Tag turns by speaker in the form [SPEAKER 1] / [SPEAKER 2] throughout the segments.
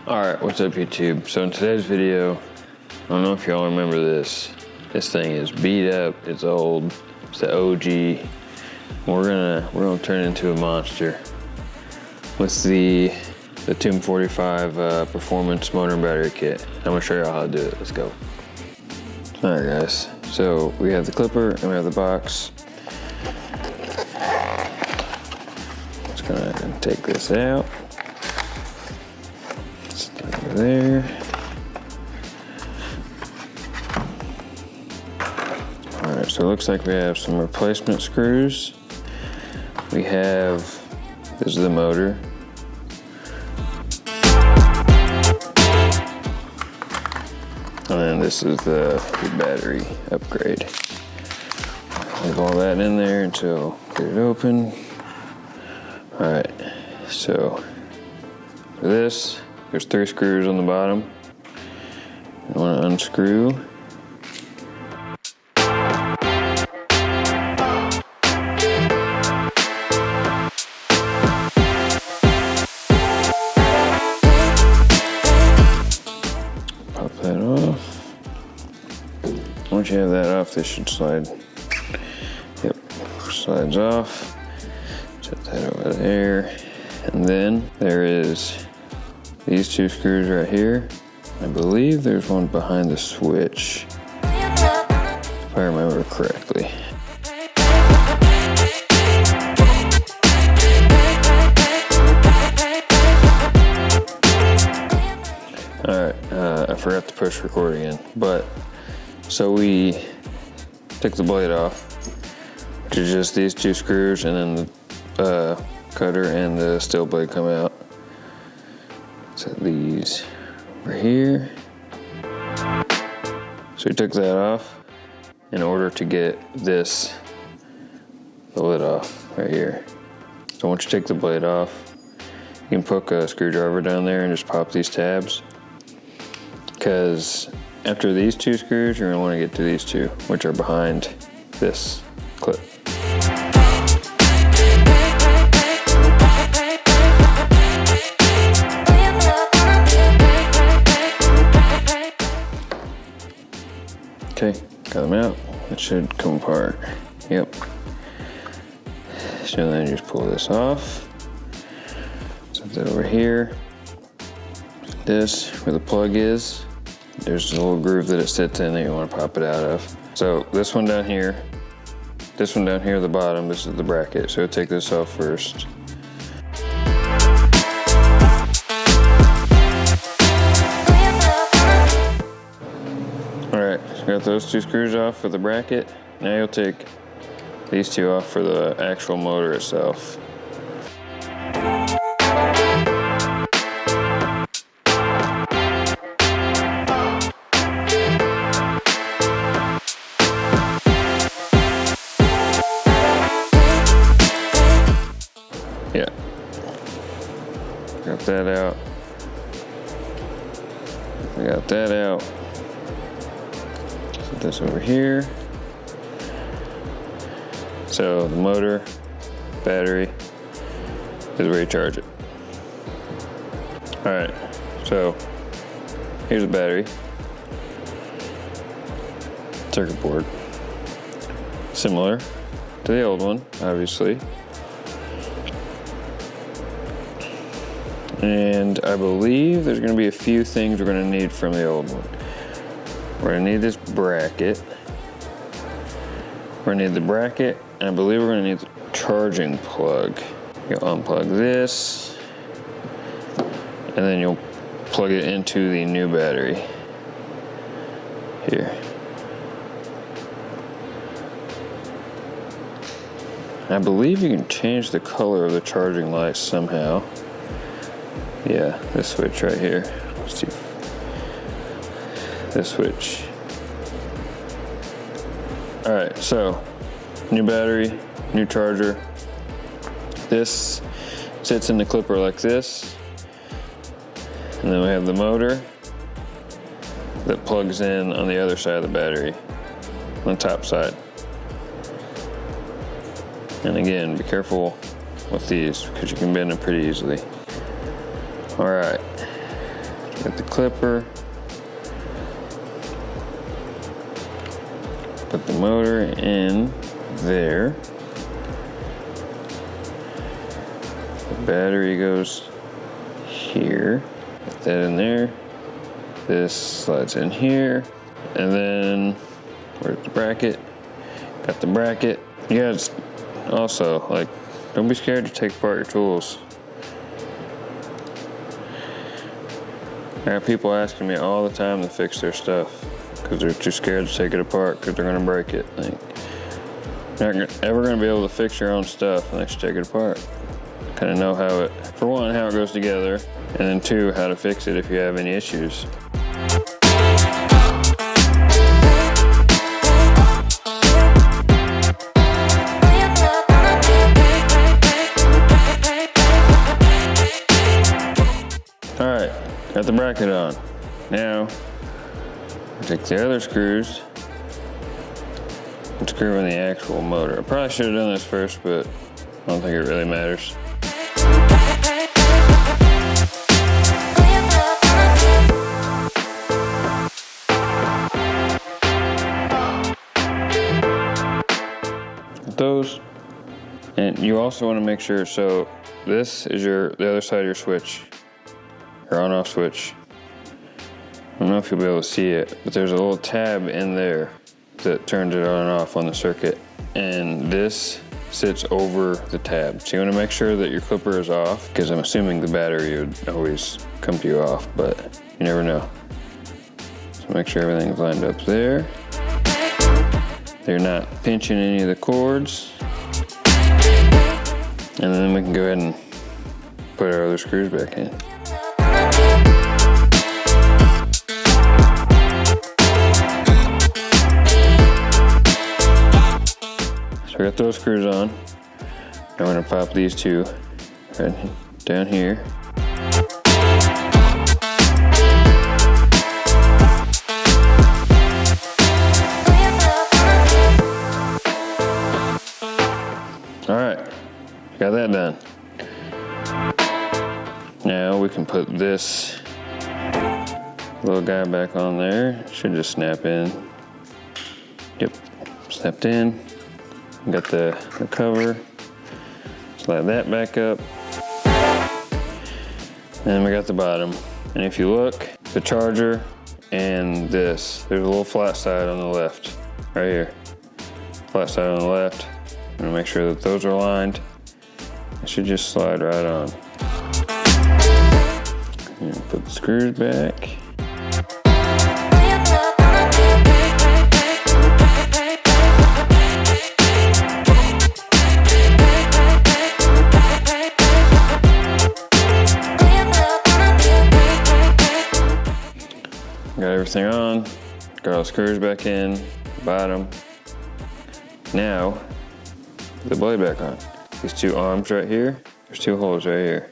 [SPEAKER 1] Alright, what's up YouTube? So in today's video, I don't know if y'all remember this. This thing is beat up, it's old, it's the OG. We're gonna turn it into a monster with the Tomb45 Performance Motor and Battery Kit. I'm gonna show y'all how to do it. Let's go. Alright guys, so we have the clipper and we have the box. Just gonna take this out. Over there. Alright, so it looks like we have some replacement screws. We have, this is the motor. And then this is the battery upgrade. Leave all that in there until get it open. Alright, so for this, there's 3 screws on the bottom. You want to unscrew. Pop that off. Once you have that off, this should slide. Yep, slides off. Set that over there. And then there is these 2 screws right here. I believe there's one behind the switch, if I remember correctly. Alright, I forgot to push record again, but so we took the blade off, which is just these 2 screws, and then the cutter and the steel blade come out. Set these over here. So we took that off in order to get the lid off right here. So once you take the blade off, you can poke a screwdriver down there and just pop these tabs. Because after these 2 screws, you're gonna want to get to these 2, which are behind this clip. Okay, got them out. It should come apart. Yep. So then you just pull this off. Set that over here. This, where the plug is, there's a little groove that it sits in that you want to pop it out of. So this one down here, at the bottom, this is the bracket. So take this off first. Alright, so got those 2 screws off for the bracket. Now you'll take these 2 off for the actual motor itself. Yeah. Got that out. We got that out. Put this over here. So the motor, battery is where you charge it. All right, so here's the battery. Circuit board. Similar to the old one, obviously. And I believe there's gonna be a few things we're gonna need from the old one. We're gonna need this bracket. We're gonna need the bracket, and I believe we're gonna need the charging plug. You'll unplug this, and then you'll plug it into the new battery. Here. I believe you can change the color of the charging lights somehow. Yeah, this switch right here. Let's see. This switch. All right, so new battery, new charger. This sits in the clipper like this. And then we have the motor that plugs in on the other side of the battery, on the top side. And again, be careful with these because you can bend them pretty easily. All right, Got the clipper. Put the motor in there. The battery goes here. Put that in there. This slides in here. And then, where's the bracket? Got the bracket. You guys also, like, don't be scared to take apart your tools. I have people asking me all the time to fix their stuff because they're too scared to take it apart because they're gonna break it. Like, you're not ever gonna be able to fix your own stuff unless you take it apart. Kind of know how it, for one, how it goes together, and then two, how to fix it if you have any issues. All right, got the bracket on. Now, take the other screws and screw in the actual motor. I probably should have done this first, but I don't think it really matters. Those, and you also want to make sure, so this is the other side of your switch, your on-off switch. I don't know if you'll be able to see it, but there's a little tab in there that turns it on and off on the circuit, and this sits over the tab. So you want to make sure that your clipper is off, because I'm assuming the battery would always come to you off, but you never know. So make sure everything's lined up there. They're not pinching any of the cords. And then we can go ahead and put our other screws back in. So we got those screws on. Now we're gonna pop these two right down here. All right, got that done. Now we can put this little guy back on there. Should just snap in. Yep, snapped in. Got the cover. Slide that back up. And we got the bottom. And if you look, the charger and this, there's a little flat side on the left, right here. Flat side on the left. I'm gonna make sure that those are lined. It should just slide right on. And put the screws back. Got everything on, got all the screws back in, bottom. Now, put the blade back on. These two arms right here, there's two holes right here.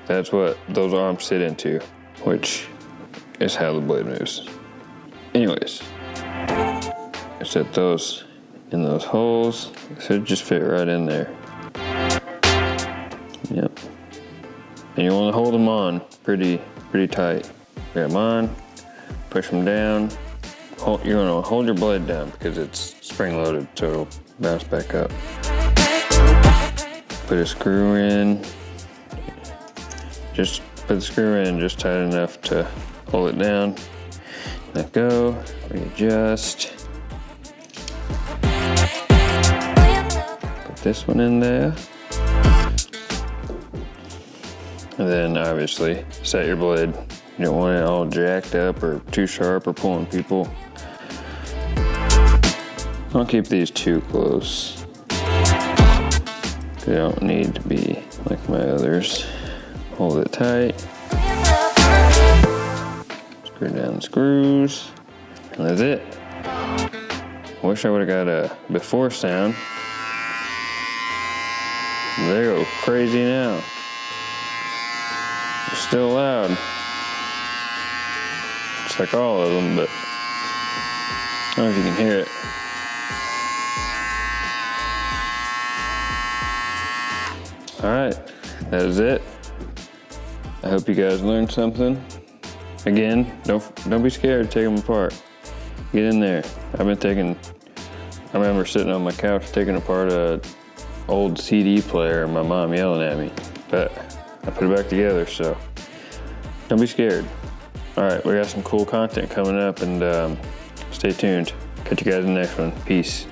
[SPEAKER 1] That's what those arms sit into, which is how the blade moves. Anyways, I set those in those holes. It should just fit right in there. Yep. And you want to hold them on pretty tight. Get them on. Push them down. You're gonna hold your blade down because it's spring loaded, so it'll bounce back up. Put a screw in. Just put the screw in just tight enough to hold it down. Let go, readjust. Put this one in there. And then obviously set your blade. You don't want it all jacked up or too sharp or pulling people. I'll keep these too close. They don't need to be like my others. Hold it tight. Screw down the screws. And that's it. Wish I would have got a before sound. They go crazy now. They're still loud. It's like all of them, but I don't know if you can hear it. All right, that is it. I hope you guys learned something. again, don't be scared to take them apart. Get in there. I remember sitting on my couch taking apart a old CD player and my mom yelling at me, but I put it back together, so don't be scared. All right, we got some cool content coming up, and stay tuned. Catch you guys in the next one. Peace.